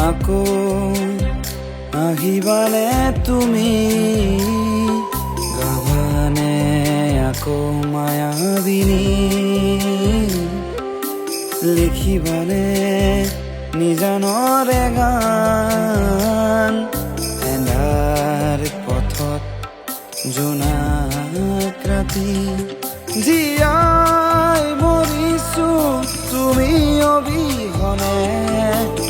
আকৌ আহিবানে তুমি গাবানে আকৌ মায়াবিনী লিখিবানে নিজানৰে গান এন্ধাৰ পথত জোনাক ৰাতি জীয়াই মৰিছো তুমি অবিহনে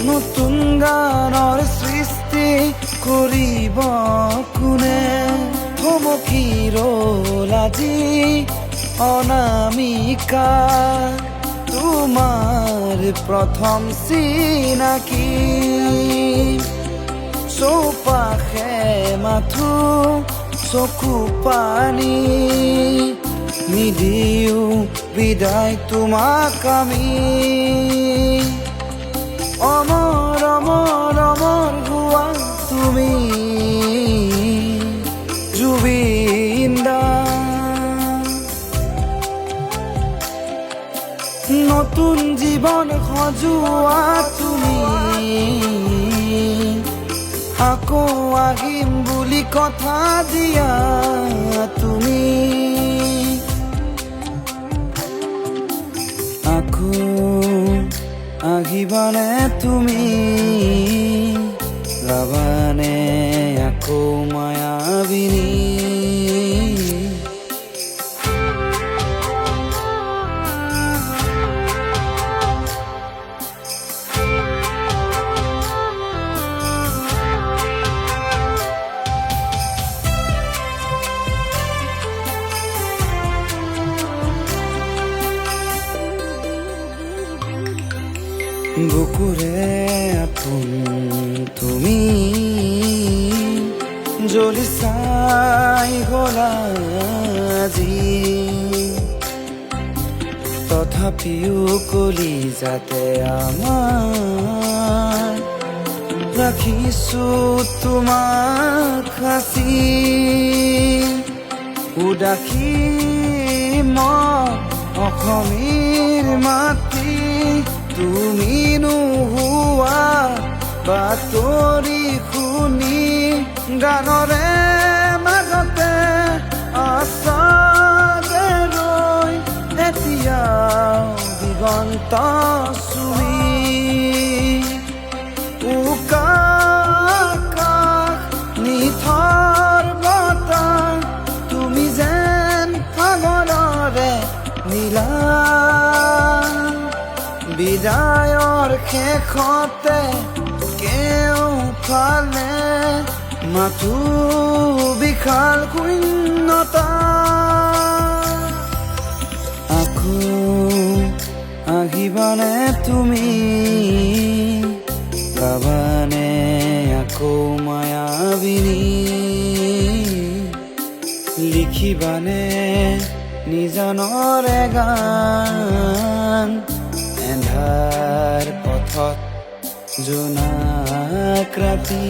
নতুন গানৰ সৃষ্টি কৰিব কোনে থমকি ৰ'ল আজি অনামিকা তোমাৰ প্ৰথম চিনাকি চৌপাশে মাথো চকু পানী নিদিও বিদায় তোমাক আমি অমৰ অমৰ অমৰ হোৱা তুমি জুবিন দা নতুন জীৱন সজোৱা তুমি আকৌ আহিম বুলি কথা দিয়া তুমি আকৌ আহিবানে তুমি গাবানে আকৌ মায়াবিনী বুকুৰে আপোন তুমি জ্বলি চাই গলা আজি তথাপিও কলিজাতে আমাৰ ৰাখিছো তোমাক সাঁচি উদাসী মই অসমীৰ মাটি তুমি নোহোৱা বাতৰি শুনি গানৰে মাজতে আছাগে ৰৈ এতিয়া দিগন্ত চুই উকা আকাশ নিথৰ বতাহ তুমি যেন সাগৰৰে নীলা বিদায়ৰ শেষতে কেওফালে মাথো বিশাল শূন্যতা আকৌ আহিবানে তুমি গাবানে আকৌ মায়াবিনী লিখিবানে নিজানৰে গান এন্ধাৰ পথত জোনাক ৰাতি